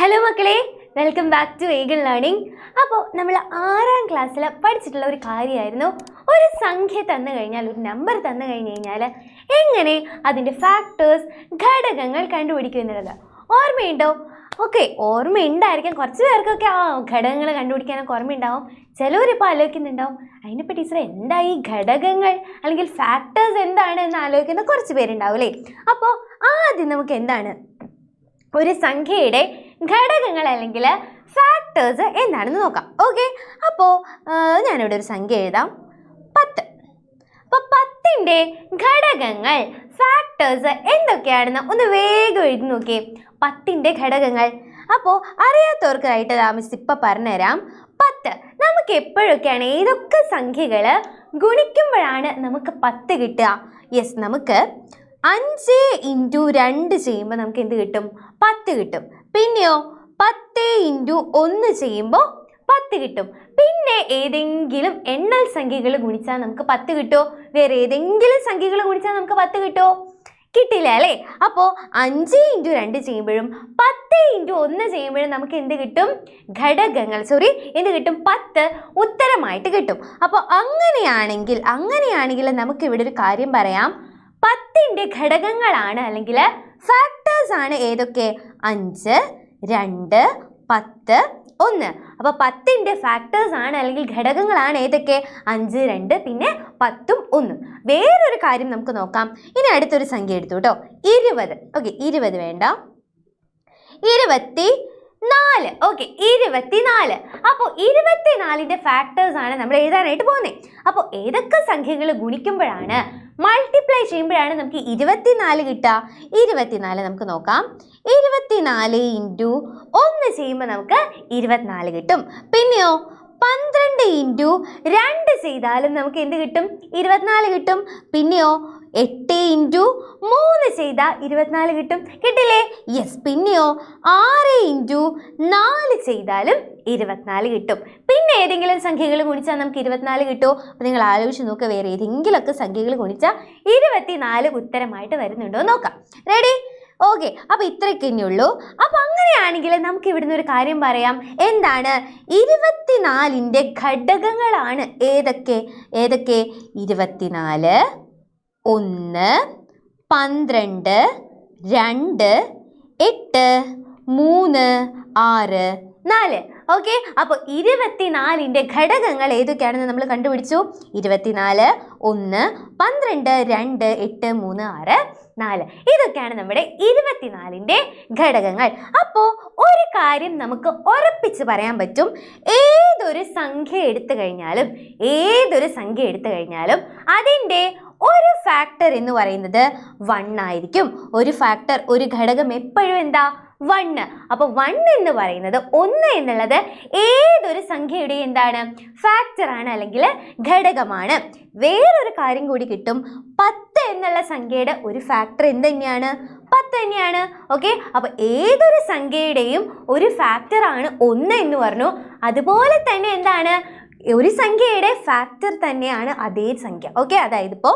Hello മക്കളെ, welcome back to ഏഗിൾ learning. അപ്പോൾ നമ്മൾ 6ാം ക്ലാസ്സിൽ പഠിച്ചിട്ടുള്ള ഒരു കാര്യമായിരുന്നു, ഒരു സംഖ്യ തന്നു കഴിഞ്ഞാൽ, ഒരു നമ്പർ തന്നു കഴിഞ്ഞാൽ എങ്ങനെ അതിൻ്റെ ഫാക്ടേഴ്സ്, ഘടകങ്ങൾ കണ്ടുപിടിക്കും എന്നുള്ളത്. ഓർമ്മയുണ്ടോ? ഓക്കെ, ഓർമ്മയുണ്ടായിരിക്കാം. കുറച്ച് പേർക്കൊക്കെ ഘടകങ്ങൾ കണ്ടുപിടിക്കാനൊക്കെ ഓർമ്മയുണ്ടാവും. ചിലവരിപ്പോൾ ആലോചിക്കുന്നുണ്ടാവും, അതിനിപ്പോൾ ടീച്ചർ എന്താ ഈ ഘടകങ്ങൾ അല്ലെങ്കിൽ ഫാക്ടേഴ്സ് എന്താണ് എന്ന് ആലോചിക്കുന്ന കുറച്ച് പേരുണ്ടാവും അല്ലേ. അപ്പോൾ ആദ്യം നമുക്ക് എന്താണ് ഒരു സംഖ്യയുടെ ഘടകങ്ങൾ അല്ലെങ്കിൽ ഫാക്ടേഴ്സ് എന്താണെന്ന് നോക്കാം. ഓക്കെ, അപ്പോൾ ഞാനിവിടെ ഒരു സംഖ്യ എഴുതാം, 10. അപ്പോൾ 10ൻ്റെ ഘടകങ്ങൾ, ഫാക്ടേഴ്സ് എന്തൊക്കെയാണെന്ന് ഒന്ന് വേഗം എഴുതി നോക്കിയേ. 10ൻ്റെ ഘടകങ്ങൾ. അപ്പോൾ അറിയാത്തവർക്കായിട്ട് മിസ് ഇപ്പം പറഞ്ഞുതരാം. 10 നമുക്ക് എപ്പോഴൊക്കെയാണ്, ഏതൊക്കെ സംഖ്യകൾ ഗുണിക്കുമ്പോഴാണ് നമുക്ക് 10 കിട്ടുക? യെസ്, നമുക്ക് 5 × 2 ചെയ്യുമ്പോൾ നമുക്ക് എന്ത് കിട്ടും? 10 കിട്ടും. പിന്നെയോ 10 × 1 ചെയ്യുമ്പോൾ 10 കിട്ടും. പിന്നെ ഏതെങ്കിലും എണ്ണൽ സംഖ്യകൾ ഗുണിച്ചാൽ നമുക്ക് 10 കിട്ടുമോ? വേറെ ഏതെങ്കിലും സംഖ്യകൾ ഗുണിച്ചാൽ നമുക്ക് 10 കിട്ടുമോ? കിട്ടില്ല അല്ലേ. അപ്പോൾ 5 × 2 ചെയ്യുമ്പോഴും 10 × 1 ചെയ്യുമ്പോഴും നമുക്ക് എന്ത് കിട്ടും? ഘടകങ്ങൾ, എന്ത് കിട്ടും? 10 ഉത്തരമായിട്ട് കിട്ടും. അപ്പോൾ അങ്ങനെയാണെങ്കിൽ നമുക്ക് ഇവിടെ ഒരു കാര്യം പറയാം. 10ൻ്റെ ഘടകങ്ങളാണ് അല്ലെങ്കിൽ ഫാക്ടേഴ്സ് ആണ് ഏതൊക്കെ? 5, 2, 10, 1. അപ്പോൾ 10ൻ്റെ ഫാക്ടേഴ്സ് ആണ് അല്ലെങ്കിൽ ഘടകങ്ങളാണ് ഏതൊക്കെ? 5, 2, പിന്നെ 10ഉം 1. വേറൊരു കാര്യം നമുക്ക് നോക്കാം. ഇനി അടുത്തൊരു സംഖ്യ എടുത്തു കേട്ടോ, 20. ഓക്കെ, 20 വേണ്ട, 24. ഓക്കെ, 24. അപ്പോൾ 24ൻ്റെ ഫാക്ടേഴ്സ് ആണ് നമ്മൾ എഴുതാനായിട്ട് പോകുന്നത്. അപ്പോൾ ഏതൊക്കെ സംഖ്യകൾ ഗുണിക്കുമ്പോഴാണ്, മൾട്ടിപ്ലൈ ചെയ്യുമ്പോഴാണ് നമുക്ക് 24 കിട്ടുക? 24 നമുക്ക് നോക്കാം. 24 × 1 ചെയ്യുമ്പോൾ നമുക്ക് 24 കിട്ടും. പിന്നെയോ 12 × 2 ചെയ്താലും നമുക്ക് എന്ത് കിട്ടും? 24 കിട്ടും. പിന്നെയോ 8 × 3 ചെയ്താൽ 24 കിട്ടും. കിട്ടില്ലേ? യെസ്. പിന്നെയോ 6 × 4 ചെയ്താലും 24 കിട്ടും. പിന്നെ ഏതെങ്കിലും സംഖ്യകൾ ഗുണിച്ചാൽ നമുക്ക് 24 കിട്ടുമോ? അപ്പോൾ നിങ്ങൾ ആലോചിച്ച് നോക്കുക, വേറെ ഏതെങ്കിലുമൊക്കെ സംഖ്യകൾ ഗുണിച്ചാൽ 24 ഉത്തരമായിട്ട് വരുന്നുണ്ടോ നോക്കാം. റെഡി? ഓക്കെ, അപ്പോൾ ഇത്രയൊക്കെ തന്നെയുള്ളൂ. അപ്പോൾ അങ്ങനെയാണെങ്കിൽ നമുക്ക് ഇവിടുന്ന് ഒരു കാര്യം പറയാം. എന്താണ്? 24ൻ്റെ ഘടകങ്ങളാണ് ഏതൊക്കെ? 24, 1, 12, 2, 8, 3, 6, 4. ഓക്കെ, അപ്പോൾ 24ൻ്റെ ഘടകങ്ങൾ ഏതൊക്കെയാണെന്ന് നമ്മൾ കണ്ടുപിടിച്ചു. 24, 1, 12, 2, 8, 3, 6, 4. ഇതൊക്കെയാണ് നമ്മുടെ 24ൻ്റെ ഘടകങ്ങൾ. അപ്പോൾ ഒരു കാര്യം നമുക്ക് ഉറപ്പിച്ച് പറയാൻ പറ്റും, ഏതൊരു സംഖ്യ എടുത്തു കഴിഞ്ഞാലും അതിൻ്റെ ഒരു ഫാക്ടർ എന്ന് പറയുന്നത് 1 ആയിരിക്കും. ഒരു ഘടകം എപ്പോഴും എന്താ? 1. അപ്പോൾ 1 എന്ന് പറയുന്നത്, 1 എന്നുള്ളത് ഏതൊരു സംഖ്യയുടെ എന്താണ്? ഫാക്ടറാണ് അല്ലെങ്കിൽ ഘടകമാണ്. വേറൊരു കാര്യം കൂടി കിട്ടും, 10 എന്നുള്ള സംഖ്യയുടെ ഒരു ഫാക്ടർ എന്ത് തന്നെയാണ്? 10 തന്നെയാണ്. ഓക്കെ, അപ്പോൾ ഏതൊരു സംഖ്യയുടെയും ഒരു ഫാക്ടറാണ് 1 എന്ന് പറഞ്ഞു. അതുപോലെ തന്നെ എന്താണ്? ഒരു സംഖ്യയുടെ ഫാക്ടർ തന്നെയാണ് അതേ സംഖ്യ. ഓക്കെ, അതായത് ഇപ്പോൾ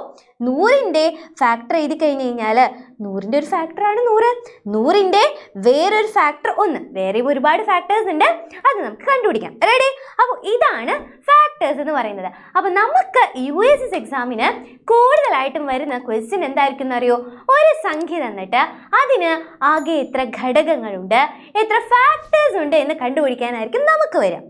100ൻ്റെ ഫാക്ടർ എഴുതി കഴിഞ്ഞ് കഴിഞ്ഞാൽ 100ൻ്റെ ഒരു ഫാക്ടറാണ് 100. 100ൻ്റെ വേറൊരു ഫാക്ടർ 1. വേറെ ഒരുപാട് ഫാക്ടേഴ്സ് ഉണ്ട്, അത് നമുക്ക് കണ്ടുപിടിക്കാം. റെഡി? അപ്പോൾ ഇതാണ് ഫാക്ടേഴ്സ് എന്ന് പറയുന്നത്. അപ്പോൾ നമുക്ക് USS എക്സാമിന് കൂടുതലായിട്ടും വരുന്ന ക്വസ്റ്റ്യൻ എന്തായിരിക്കും എന്നറിയോ? ഒരു സംഖ്യ തന്നിട്ട് അതിന് ആകെ എത്ര ഘടകങ്ങളുണ്ട്, എത്ര ഫാക്ടേഴ്സ് ഉണ്ട് എന്ന് കണ്ടുപിടിക്കാനായിരിക്കും നമുക്ക് വരിക.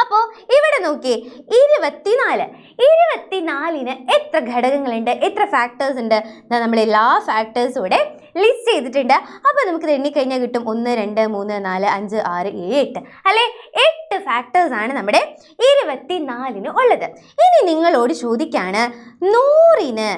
അപ്പോൾ ഇവിടെ നോക്കിയേ, 24ന് എത്ര ഘടകങ്ങളുണ്ട്, എത്ര ഫാക്ടേഴ്സ് ഉണ്ട്? നമ്മൾ എല്ലാ ഫാക്ടേഴ്സും ഇവിടെ ലിസ്റ്റ് ചെയ്തിട്ടുണ്ട്. അപ്പോൾ നമുക്കിത് എണ്ണിക്കഴിഞ്ഞാൽ കിട്ടും 1, 2, 3, 4, 5, 6, 7, 8 അല്ലേ? 8 ഫാക്ടേഴ്സ് ആണ് നമ്മുടെ 24ന് ഉള്ളത്. ഇനി നിങ്ങളോട് ചോദിക്കാണ്, 100ന്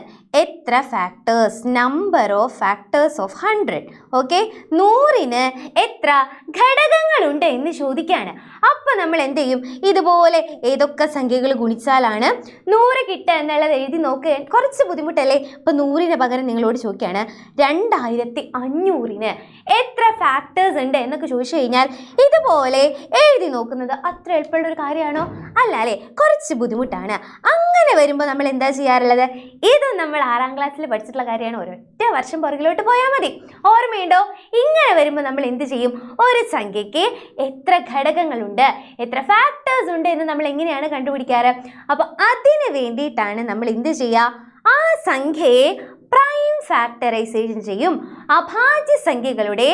എത്ര factors? Number of factors of 100. Okay, 100ന് എത്ര ഘടകങ്ങളുണ്ട് എന്ന് ചോദിക്കുകയാണ്. അപ്പോൾ നമ്മൾ എന്ത് ചെയ്യും? ഇതുപോലെ ഏതൊക്കെ സംഖ്യകൾ ഗുണിച്ചാലാണ് 100 കിട്ടുക എന്നുള്ളത് എഴുതി നോക്കുക. കുറച്ച് ബുദ്ധിമുട്ടല്ലേ? ഇപ്പോൾ 100ന് പകരം നിങ്ങളോട് ചോദിക്കുകയാണ് 2500ന് എത്ര ഫാക്ടേഴ്സ് ഉണ്ട് എന്നൊക്കെ ചോദിച്ചു കഴിഞ്ഞാൽ ഇതുപോലെ എഴുതി നോക്കുന്നത് പോകുന്നത് അത്ര എളുപ്പമുള്ള ഒരു കാര്യമാണോ? അല്ല അല്ലേ, കുറച്ച് ബുദ്ധിമുട്ടാണ്. അങ്ങനെ വരുമ്പോൾ നമ്മൾ എന്താ ചെയ്യാറുള്ളത്? ഇത് നമ്മൾ 6ാം ക്ലാസ്സിൽ പഠിച്ചിട്ടുള്ള കാര്യമാണ്. ഒരൊറ്റ വർഷം പുറകിലോട്ട് പോയാൽ മതി. ഓർമ്മയുണ്ടോ? ഇങ്ങനെ വരുമ്പോൾ നമ്മൾ എന്ത് ചെയ്യും? ഒരു സംഖ്യയ്ക്ക് എത്ര ഘടകങ്ങളുണ്ട്, എത്ര ഫാക്ടേഴ്സ് ഉണ്ട് എന്ന് നമ്മൾ എങ്ങനെയാണ് കണ്ടുപിടിക്കാറ്? അപ്പോൾ അതിന് വേണ്ടിയിട്ടാണ് നമ്മൾ എന്ത് ചെയ്യുക? ആ സംഖ്യയെ പ്രൈം ഫാക്ടറൈസേഷൻ ചെയ്യും, അഭാജ്യ സംഖ്യകളുടെ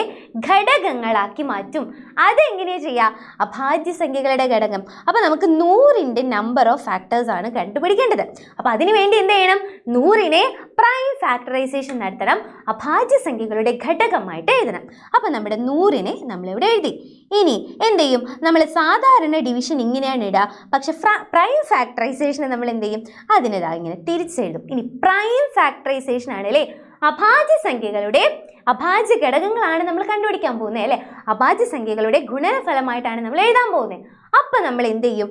ഘടകങ്ങളാക്കി മാറ്റും. അതെങ്ങനെയാണ് ചെയ്യുക? അഭാജ്യ സംഖ്യകളുടെ ഘടകം. അപ്പോൾ നമുക്ക് 100ന്റെ നമ്പർ ഓഫ് ഫാക്ടേഴ്സ് ആണ് കണ്ടുപിടിക്കേണ്ടത്. അപ്പോൾ അതിനു വേണ്ടി എന്ത് ചെയ്യണം? 100നെ പ്രൈം ഫാക്ടറൈസേഷൻ നടത്തണം, അഭാജ്യ സംഖ്യകളുടെ ഘടകമായിട്ട് എഴുതണം. അപ്പോൾ നമ്മുടെ 100നെ നമ്മളിവിടെ എഴുതി. ഇനി എന്ത് ചെയ്യും? നമ്മൾ സാധാരണ ഡിവിഷൻ ഇങ്ങനെയാണ് ഇടുക, പക്ഷെ പ്രൈം ഫാക്ടറൈസേഷനെ നമ്മൾ എന്ത് ചെയ്യും? അതിനിതാ ഇങ്ങനെ തിരിച്ചെഴുതും. ഇനി പ്രൈം ഫാക്ടറൈസേഷൻ ആണല്ലേ അഭാജ്യ സംഖ്യകളുടെ അഭാജ്യ ഘടകങ്ങളാണ് നമ്മൾ കണ്ടുപിടിക്കാൻ പോകുന്നത് അല്ലേ? അഭാജ്യ സംഖ്യകളുടെ ഗുണനഫലമായിട്ടാണ് നമ്മൾ എഴുതാൻ പോകുന്നത്. അപ്പം നമ്മൾ എന്ത് ചെയ്യും?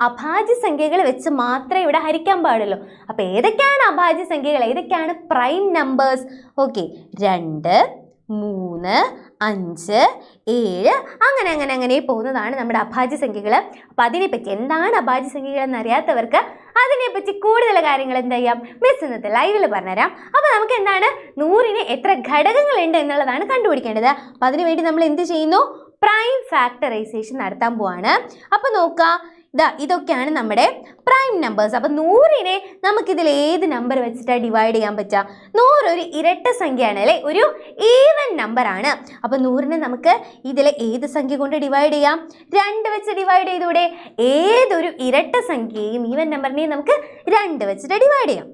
അഭാജ്യ സംഖ്യകൾ വെച്ച് മാത്രമേ ഇവിടെ ഹരിക്കാൻ പാടുള്ളൂ. അപ്പം ഏതൊക്കെയാണ് അഭാജ്യ സംഖ്യകൾ, ഏതൊക്കെയാണ് പ്രൈം നമ്പേഴ്സ്? ഓക്കെ, 2, 3, 5, 7 അങ്ങനെ പോകുന്നതാണ് നമ്മുടെ അഭാജ്യ സംഖ്യകൾ. അപ്പം അതിനെപ്പറ്റി എന്താണ് അഭാജ്യ സംഖ്യകൾ എന്നറിയാത്തവർക്ക് അതിനെപ്പറ്റി കൂടുതൽ കാര്യങ്ങൾ എന്താ ചെയ്യാം? മിസ് ഇന്നത്തെ ലൈവിൽ പറഞ്ഞുതരാം. അപ്പോൾ നമുക്ക് എന്താണ് 100ന് എത്ര ഘടകങ്ങളുണ്ട് എന്നുള്ളതാണ് കണ്ടുപിടിക്കേണ്ടത്. അപ്പം അതിനുവേണ്ടി നമ്മൾ എന്ത് ചെയ്യുന്നു? പ്രൈം ഫാക്ടറൈസേഷൻ നടത്താൻ പോവാണ്. അപ്പോൾ നോക്കുക, ഇതൊക്കെയാണ് നമ്മുടെ പ്രൈം നമ്പേഴ്സ്. അപ്പോൾ 100നെ നമുക്കിതിൽ ഏത് നമ്പർ വെച്ചിട്ടാണ് ഡിവൈഡ് ചെയ്യാൻ പറ്റുക? 100 ഒരു ഇരട്ട സംഖ്യയാണ് അല്ലേ, ഒരു ഈവൻ നമ്പറാണ്. അപ്പോൾ 100നെ നമുക്ക് ഇതിൽ ഏത് സംഖ്യ കൊണ്ട് ഡിവൈഡ് ചെയ്യാം? 2 വെച്ച് ഡിവൈഡ് ചെയ്തൂടെ? ഏതൊരു ഇരട്ട സംഖ്യയും ഈവൻ നമ്പറിനെയും നമുക്ക് 2 വെച്ചിട്ട് ഡിവൈഡ് ചെയ്യാം.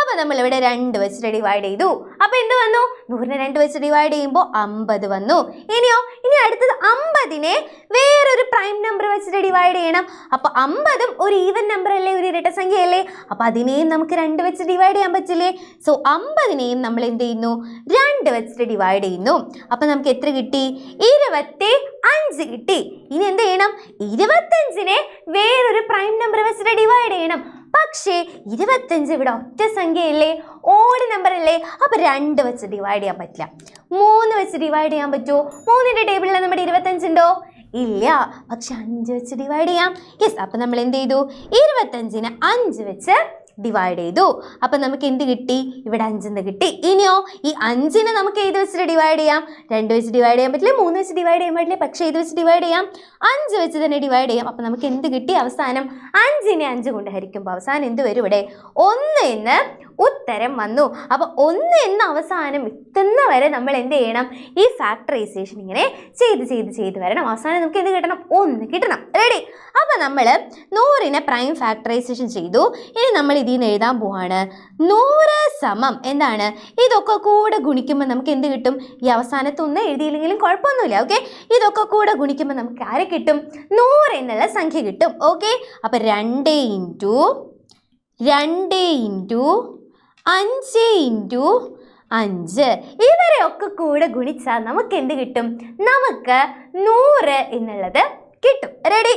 അപ്പോൾ നമ്മളിവിടെ 2 വെച്ചിട്ട് ഡിവൈഡ് ചെയ്തു. അപ്പോൾ എന്ത് വന്നു? 100നെ 2 വെച്ച് ഡിവൈഡ് ചെയ്യുമ്പോൾ 50 വന്നു. ഇനി അടുത്തത് 50നെ വേറൊരു പ്രൈം നമ്പർ വെച്ചിട്ട് ഡിവൈഡ് ചെയ്യണം. അപ്പോൾ 50ഉം ഒരു ഈവൻ നമ്പർ അല്ലേ, ഒരു ഇരട്ട സംഖ്യ അല്ലേ? അപ്പോൾ അതിനെയും നമുക്ക് 2 വെച്ച് ഡിവൈഡ് ചെയ്യാൻ പറ്റില്ലേ? സോ 50നെയും നമ്മൾ എന്ത് ചെയ്യുന്നു? 2 വെച്ചിട്ട് ഡിവൈഡ് ചെയ്യുന്നു. അപ്പോൾ നമുക്ക് എത്ര കിട്ടി? 25 കിട്ടി. ഇനി എന്ത് ചെയ്യണം? 25നെ വേറൊരു പ്രൈം നമ്പർ വെച്ചിട്ട് ഡിവൈഡ് ചെയ്യണം. പക്ഷേ 25 ഇവിടെ ഒറ്റ സംഖ്യയല്ലേ, ഓഡ് നമ്പർ അല്ലേ? അപ്പോൾ 2 വെച്ച് ഡിവൈഡ് ചെയ്യാൻ പറ്റില്ല. 3 വെച്ച് ഡിവൈഡ് ചെയ്യാൻ പറ്റുമോ? 3ന്റെ ടേബിളിൽ നമ്മുടെ 25 ഉണ്ടോ? ഇല്ല. പക്ഷെ 5 വെച്ച് ഡിവൈഡ് ചെയ്യാം. യെസ്. അപ്പം നമ്മൾ എന്ത് ചെയ്തു? 25നെ 5 വെച്ച് ഡിവൈഡ് ചെയ്തു. അപ്പം നമുക്ക് എന്ത് കിട്ടി? ഇവിടെ 5 കിട്ടി. ഇനിയോ ഈ 5നെ നമുക്ക് ഏത് വെച്ചിട്ട് ഡിവൈഡ് ചെയ്യാം? 2 വെച്ച് ഡിവൈഡ് ചെയ്യാൻ പറ്റില്ല, 3 വെച്ച് ഡിവൈഡ് ചെയ്യാൻ പറ്റില്ല, പക്ഷേ ഏത് വെച്ച് ഡിവൈഡ് ചെയ്യാം? 5 വെച്ച് തന്നെ ഡിവൈഡ് ചെയ്യാം. അപ്പം നമുക്ക് എന്ത് കിട്ടി? അവസാനം 5നെ 5 കൊണ്ട് ഹരിക്കുമ്പോൾ അവസാനം എന്ത് വരും? ഇവിടെ 1 എന്ന് ഉത്തരം വന്നു. അപ്പോൾ 1 എന്ന അവസാനം എത്തുന്ന വരെ നമ്മൾ എന്ത് ചെയ്യണം? ഈ ഫാക്ടറൈസേഷൻ ഇങ്ങനെ ചെയ്ത് വരണം. അവസാനം നമുക്ക് എന്ത് കിട്ടണം? 1 കിട്ടണം. റെഡി? അപ്പോൾ നമ്മൾ 100നെ പ്രൈം ഫാക്ടറൈസേഷൻ ചെയ്തു. ഇനി നമ്മൾ ഇതിൽ നിന്ന് എഴുതാൻ പോവാണ് 100 സമം എന്താണ്? ഇതൊക്കെ കൂടെ ഗുണിക്കുമ്പോൾ നമുക്ക് എന്ത് കിട്ടും? ഈ അവസാനത്ത് 1 എഴുതിയില്ലെങ്കിലും കുഴപ്പമൊന്നുമില്ല. ഓക്കെ, ഇതൊക്കെ കൂടെ ഗുണിക്കുമ്പോൾ നമുക്ക് ആരെ കിട്ടും? 100 എന്നുള്ള സംഖ്യ കിട്ടും. ഓക്കെ, അപ്പോൾ 2 ഇൻറ്റു 5 ഇൻറ്റു 5 ഇവരെയൊക്കെ കൂടെ ഗുണിച്ചാൽ നമുക്ക് എന്ത് കിട്ടും? നമുക്ക് 100 എന്നുള്ളത് കിട്ടും. റെഡി?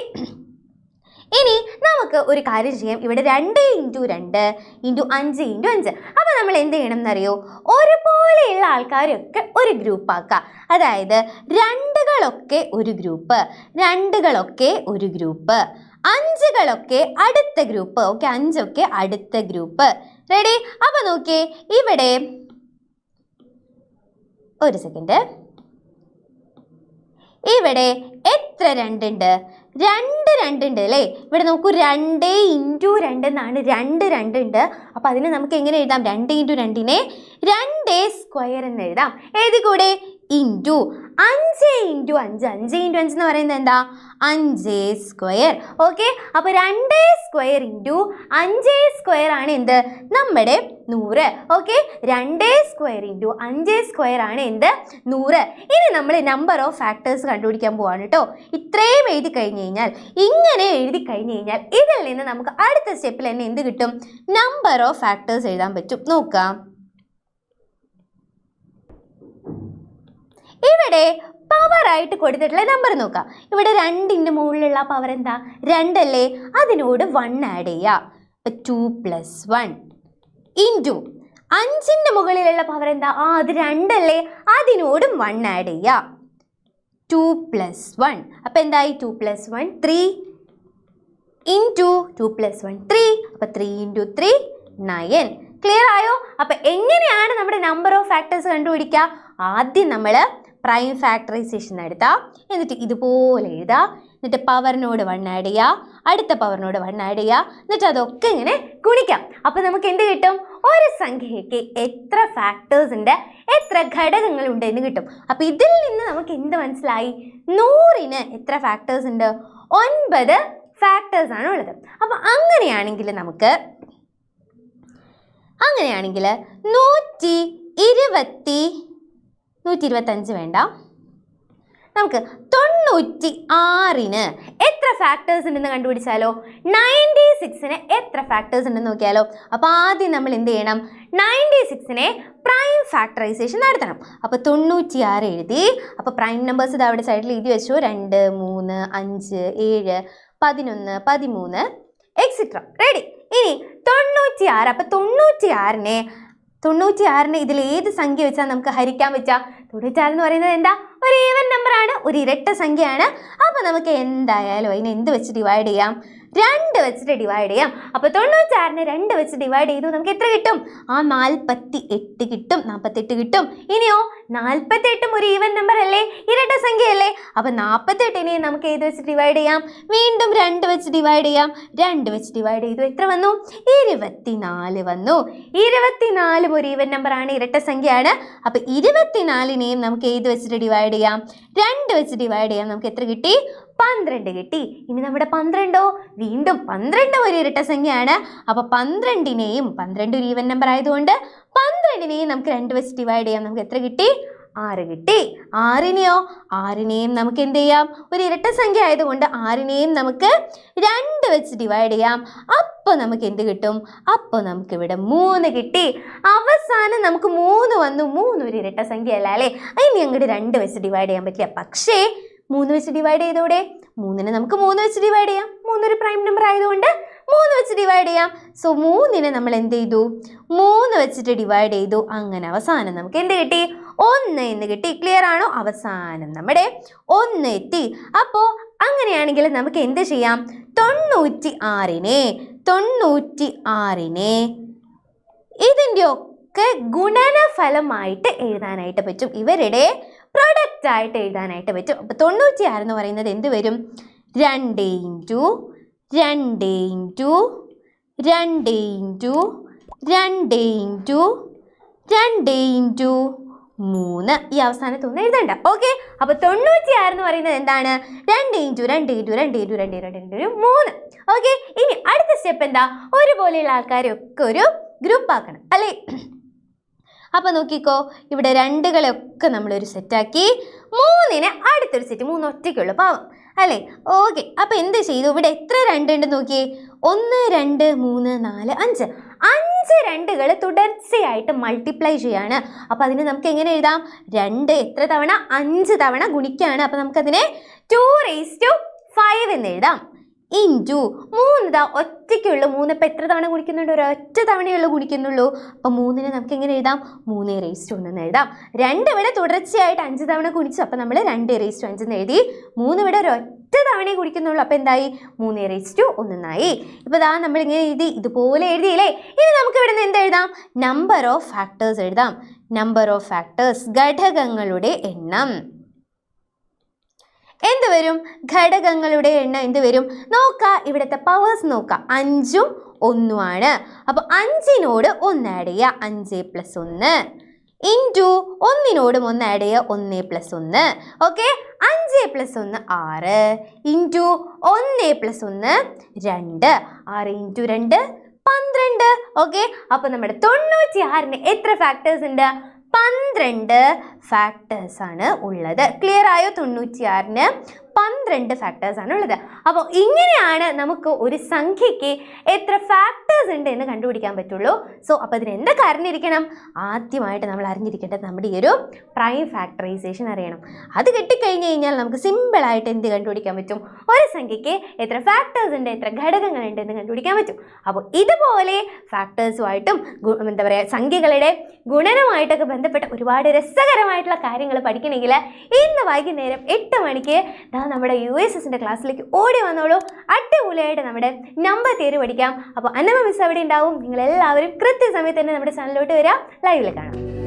ഇനി നമുക്ക് ഒരു കാര്യം ചെയ്യാം. ഇവിടെ 2 ഇൻറ്റു 2 ഇൻറ്റു 5 ഇൻറ്റു 5. അപ്പോൾ നമ്മൾ എന്ത് ചെയ്യണം എന്നറിയോ? ഒരുപോലെയുള്ള ആൾക്കാരൊക്കെ ഒരു ഗ്രൂപ്പ് ആക്കുക. അതായത് 2കളൊക്കെ ഒരു ഗ്രൂപ്പ്, 2കളൊക്കെ ഒരു ഗ്രൂപ്പ്, 5കളൊക്കെ അടുത്ത ഗ്രൂപ്പ്. ഓക്കെ, 5ഒക്കെ അടുത്ത ഗ്രൂപ്പ്. റെഡി? അപ്പോൾ നോക്കിയേ, ഇവിടെ ഒരു സെക്കൻഡ്, ഇവിടെ എത്ര 2 ഉണ്ട്? 2 ഉണ്ട് അല്ലേ? ഇവിടെ നോക്കൂ, 2 ഇൻറ്റു 2 എന്നാണ്. 2 ഉണ്ട്. അപ്പോൾ അതിന് നമുക്ക് എങ്ങനെ എഴുതാം? 2 ഇൻറ്റു 2നെ 2 സ്ക്വയർ എന്ന് എഴുതാം. എഴുതിക്കൂടെ? Into 5 into 5. 5 ഇൻറ്റു 5 എന്ന് പറയുന്നത് എന്താ? 5 സ്ക്വയർ. ഓക്കെ, അപ്പോൾ 2 സ്ക്വയർ ഇൻറ്റു 5 സ്ക്വയർ ആണ് എന്ത്? നമ്മുടെ 100. ഓക്കെ, 2 സ്ക്വയർ ഇൻറ്റു 5 സ്ക്വയർ ആണ് എന്ത്? 100. ഇനി നമ്മൾ നമ്പർ ഓഫ് ഫാക്ടേഴ്സ് കണ്ടുപിടിക്കാൻ പോവാണ് കേട്ടോ. ഇത്രയും എഴുതി കഴിഞ്ഞ് കഴിഞ്ഞാൽ, ഇങ്ങനെ എഴുതി കഴിഞ്ഞ് കഴിഞ്ഞാൽ ഇതിൽ നിന്ന് നമുക്ക് അടുത്ത സ്റ്റെപ്പിൽ തന്നെ എന്ത് കിട്ടും? നമ്പർ ഓഫ് ഫാക്ടേഴ്സ് എഴുതാൻ പറ്റും. നോക്കാം, ഇവിടെ പവർ ആയിട്ട് കൊടുത്തിട്ടുള്ള നമ്പർ നോക്കാം. ഇവിടെ 2ന്റെ മുകളിലുള്ള പവർ എന്താ? 2 അല്ലേ? അതിനോട് 1 ആഡ് ചെയ്യുക. 2 + 1 ഇൻറ്റു 5ന്റെ മുകളിലുള്ള പവർ എന്താ? അത് 2 അല്ലേ? അതിനോടും 1 ആഡ് ചെയ്യുക. 2 + 1. അപ്പോൾ എന്തായി 2 + 1 3 ഇൻറ്റു 2 + 1 3. അപ്പോൾ 3 × 3 9. ക്ലിയർ ആയോ? അപ്പോൾ എങ്ങനെയാണ് നമ്മുടെ നമ്പർ ഓഫ് ഫാക്ടേഴ്സ് കണ്ടുപിടിക്കുക? ആദ്യം നമ്മൾ പ്രൈം ഫാക്ടറൈസേഷൻ നടത്താം, എന്നിട്ട് ഇതുപോലെ എഴുതുക, എന്നിട്ട് പവറിനോട് 1 ആഡ് ചെയ്യുക, അടുത്ത പവറിനോട് 1 ആഡ് ചെയ്യുക, എന്നിട്ട് അതൊക്കെ ഇങ്ങനെ ഗുണിക്കാം. അപ്പോൾ നമുക്ക് എന്ത് കിട്ടും? ഒരു സംഖ്യയ്ക്ക് എത്ര ഫാക്ടേഴ്സ് ഉണ്ട്, എത്ര ഘടകങ്ങൾ ഉണ്ട് എന്ന് കിട്ടും. അപ്പോൾ ഇതിൽ നിന്ന് നമുക്ക് എന്ത് മനസ്സിലായി? 100ന് എത്ര ഫാക്ടേഴ്സ് ഉണ്ട്? 9 ഫാക്ടേഴ്സ് ആണ് ഉള്ളത്. അപ്പോൾ അങ്ങനെയാണെങ്കിൽ 125 വേണ്ട, നമുക്ക് 96ന് എത്ര ഫാക്ടേഴ്സ് ഉണ്ടെന്ന് കണ്ടുപിടിച്ചാലോ? 96ന് എത്ര ഫാക്ടേഴ്സ് ഉണ്ടെന്ന് നോക്കിയാലോ? അപ്പോൾ ആദ്യം നമ്മൾ എന്ത് ചെയ്യണം? 96നെ പ്രൈം ഫാക്ടറൈസേഷൻ നടത്തണം. അപ്പോൾ 96 എഴുതി. അപ്പോൾ പ്രൈം നമ്പേഴ്സ് ഇത് അവിടെ സൈഡിൽ എഴുതി വെച്ചു. 2 3 5 7 11 13 എക്സെട്ര. റെഡി? ഇനി 96. അപ്പോൾ 96നെ ഇതിൽ ഏത് സംഖ്യ വെച്ചാൽ നമുക്ക് ഹരിക്കാൻ പറ്റുക? 96 എന്ന് പറയുന്നത് എന്താ? ഒരു ഈവൻ നമ്പറാണ്, ഒരു ഇരട്ട സംഖ്യയാണ്. അപ്പോൾ നമുക്ക് എന്തായാലും അതിനെ എന്ത് വെച്ച് ഡിവൈഡ് ചെയ്യാം? 2 വെച്ചിട്ട് ഡിവൈഡ് ചെയ്യാം. അപ്പോൾ 96നെ 2 വെച്ച് ഡിവൈഡ് ചെയ്തു നമുക്ക് എത്ര കിട്ടും? 48 കിട്ടും. 48 കിട്ടും. ഇനിയോ 48 ഒരു ഈവൻ നമ്പർ അല്ലേ, ഇരട്ട സംഖ്യയല്ലേ? അപ്പോൾ 48നെ നമുക്ക് ഏത് വെച്ച് ഡിവൈഡ് ചെയ്യാം? വീണ്ടും 2 വെച്ച് ഡിവൈഡ് ചെയ്യാം. 2 വെച്ച് ഡിവൈഡ് ചെയ്തു എത്ര വന്നു? 24 വന്നു. 24 ഒരു ഈവൻ നമ്പറാണ്, ഇരട്ട സംഖ്യയാണ്. അപ്പോൾ 24നെയും നമുക്ക് ഏത് വെച്ചിട്ട് ഡിവൈഡ് ചെയ്യാം? 2 വെച്ച് ഡിവൈഡ് ചെയ്യാം. നമുക്ക് എത്ര കിട്ടി? 12 കിട്ടി. ഇനി നമ്മുടെ 12ഓ? വീണ്ടും 12 ഒരു ഇരട്ട സംഖ്യയാണ്. അപ്പോൾ 12 ഒരു ഈവൻ നമ്പർ ആയതുകൊണ്ട് 12നെയും നമുക്ക് 2 വെച്ച് ഡിവൈഡ് ചെയ്യാം. നമുക്ക് എത്ര കിട്ടി? 6 കിട്ടി. 6നെയും നമുക്ക് എന്ത് ചെയ്യാം? ഒരു ഇരട്ട സംഖ്യ ആയതുകൊണ്ട് 6നെയും നമുക്ക് 2 വെച്ച് ഡിവൈഡ് ചെയ്യാം. അപ്പോൾ നമുക്ക് എന്ത് കിട്ടും? അപ്പോൾ നമുക്കിവിടെ 3 കിട്ടി. അവസാനം നമുക്ക് 3 വന്നു. 3 ഒരു ഇരട്ട സംഖ്യ അല്ല അല്ലേ? അതിന് അങ്ങോട്ട് 2 വെച്ച് ഡിവൈഡ് ചെയ്യാൻ പറ്റില്ല. പക്ഷേ 3 വെച്ച് ഡിവൈഡ് ചെയ്തോടെ? 3നെ നമുക്ക് 3 വെച്ച് ഡിവൈഡ് ചെയ്യാം. 3 ഒരു പ്രൈം നമ്പർ ആയതുകൊണ്ട് 3 വെച്ച് ഡിവൈഡ് ചെയ്യാം. സോ 3നെ നമ്മൾ എന്ത് ചെയ്തു? 3 വെച്ചിട്ട് ഡിവൈഡ് ചെയ്തു. അങ്ങനെ അവസാനം നമുക്ക് എന്ത് കിട്ടി? 1 എന്ന് കിട്ടി. ക്ലിയർ ആണോ? അവസാനം നമ്മുടെ 1 എത്തി. അപ്പോൾ അങ്ങനെയാണെങ്കിൽ നമുക്ക് എന്ത് ചെയ്യാം? 96നെ ഇതിൻ്റെ ഒക്കെ ഗുണനഫലമായിട്ട് എഴുതാനായിട്ട് പറ്റും. ഇവരുടെ പ്രൊഡക്റ്റ് ആയിട്ട് എഴുതാനായിട്ട് പറ്റും. അപ്പോൾ 96 എന്ന് പറയുന്നത് എന്ത് വരും? 2 × 2 × 2 × 3 ഈ അവസാനത്തൊന്നും എഴുതണ്ട. ഓക്കെ? അപ്പോൾ 96 എന്ന് പറയുന്നത് എന്താണ്? 2 × 2 × 2 × 2 × 3. ഓക്കെ? ഇനി അടുത്ത സ്റ്റെപ്പ് എന്താ? ഒരുപോലെയുള്ള ആൾക്കാരെയൊക്കെ ഒരു ഗ്രൂപ്പ് ആക്കണം അല്ലേ? അപ്പോൾ നോക്കിക്കോ, ഇവിടെ 2കളെയൊക്കെ നമ്മളൊരു സെറ്റാക്കി. 3നെ അടുത്തൊരു സെറ്റ്. 3 ഒറ്റയ്ക്കുള്ളൂ, പാവം അല്ലേ? ഓക്കെ. അപ്പോൾ എന്ത് ചെയ്തു? ഇവിടെ എത്ര 2 ഉണ്ടെന്ന് നോക്കിയേ. 1 2 3 4 5. 5 2കൾ തുടർച്ചയായിട്ട് മൾട്ടിപ്ലൈ ചെയ്യാണ്. അപ്പോൾ അതിന് നമുക്ക് എങ്ങനെ എഴുതാം? 2 എത്ര തവണ? 5 തവണ ഗുണിക്കുകയാണ്. അപ്പോൾ നമുക്കതിനെ 2⁵ എന്ന് എഴുതാം. ഇൻറ്റു 3 ഒറ്റയ്ക്കുള്ളൂ. 3 ഇപ്പം എത്ര തവണ ഗുണിക്കുന്നുണ്ട്? ഒരൊറ്റ തവണയുള്ളൂ ഗുണിക്കുന്നുള്ളൂ. അപ്പോൾ 3നെ നമുക്ക് എങ്ങനെ എഴുതാം? 3⁻1 എന്ന് എഴുതാം. 2 ഇവിടെ തുടർച്ചയായിട്ട് 5 തവണ ഗുണിച്ചു. അപ്പോൾ നമ്മൾ 2⁻5 എന്ന് എഴുതി. 3 ഇവിടെ ഒരൊറ്റ തവണയെ ഗുണിക്കുന്നുള്ളൂ. അപ്പോൾ എന്തായി? 3⁻1 എന്നായി. ഇപ്പോൾ ഇതാ നമ്മളിങ്ങനെ എഴുതി, ഇതുപോലെ എഴുതിയില്ലേ? ഇനി നമുക്ക് ഇവിടെ നിന്ന് എന്ത് എഴുതാം? നമ്പർ ഓഫ് ഫാക്ടേഴ്സ് എഴുതാം. നമ്പർ ഓഫ് ഫാക്ടേഴ്സ്, ഘടകങ്ങളുടെ എണ്ണം എന്ത് വരും? ഘടകങ്ങളുടെ എണ്ണം എന്ത് വരും? നോക്കാം, ഇവിടുത്തെ പവേഴ്സ് നോക്കാം. 5ഉം 1ഉം ആണ്. അപ്പോൾ 5നോട് 1 ആഡ് ചെയ്യുക. 5 + 1 ഇൻറ്റു 1നോടും 1 ആഡ് ചെയ്യുക. 1 + 1. ഓക്കെ? 5 + 1 6 ഇൻറ്റു 1 + 1 2. 6 × 2 12. ഓക്കെ? അപ്പോൾ നമ്മുടെ 96ന് എത്ര ഫാക്ടേഴ്സ് ഉണ്ട്? 12 ഫാക്ടേഴ്സ് ആണ് ഉള്ളത്. ക്ലിയർ ആയോ? 96ന് 12 ഫാക്ടേഴ്സ് ആണ് ഉള്ളത്. അപ്പോൾ ഇങ്ങനെയാണ് നമുക്ക് ഒരു സംഖ്യയ്ക്ക് എത്ര ഫാക്ടേഴ്സ് ഉണ്ട് എന്ന് കണ്ടുപിടിക്കാൻ പറ്റുള്ളൂ. സോ അപ്പോൾ ഇതിന് എന്തൊക്കെ അറിഞ്ഞിരിക്കണം? ആദ്യമായിട്ട് നമ്മൾ അറിഞ്ഞിരിക്കേണ്ടത് നമ്മുടെ ഈ ഒരു പ്രൈം ഫാക്ടറൈസേഷൻ അറിയണം. അത് കിട്ടിക്കഴിഞ്ഞ് കഴിഞ്ഞാൽ നമുക്ക് സിമ്പിളായിട്ട് എന്ത് കണ്ടുപിടിക്കാൻ പറ്റും? ഒരു സംഖ്യയ്ക്ക് എത്ര ഫാക്ടേഴ്സ് ഉണ്ട്, എത്ര ഘടകങ്ങളുണ്ട് എന്ന് കണ്ടുപിടിക്കാൻ പറ്റും. അപ്പോൾ ഇതുപോലെ ഫാക്ടേഴ്സുമായിട്ടും എന്താ പറയുക സംഖ്യകളുടെ ഗുണനമായിട്ടൊക്കെ ബന്ധപ്പെട്ട ഒരുപാട് രസകരമായിട്ടുള്ള കാര്യങ്ങൾ പഠിക്കണമെങ്കിൽ ഇന്ന് വൈകുന്നേരം 8 മണിക്ക് നമ്മുടെ USSൻ്റെ ക്ലാസ്സിലേക്ക് ഓടി വന്നോളൂ. അടിപൊളിയായിട്ട് നമ്മുടെ നമ്പർ തിയറി പഠിക്കാം. അപ്പോൾ അന്നമ്മ മിസ് അവിടെ ഉണ്ടാവും. നിങ്ങളെല്ലാവരും കൃത്യസമയത്ത് തന്നെ നമ്മുടെ ചാനലിലോട്ട് വരാം, ലൈവിൽ കാണാം.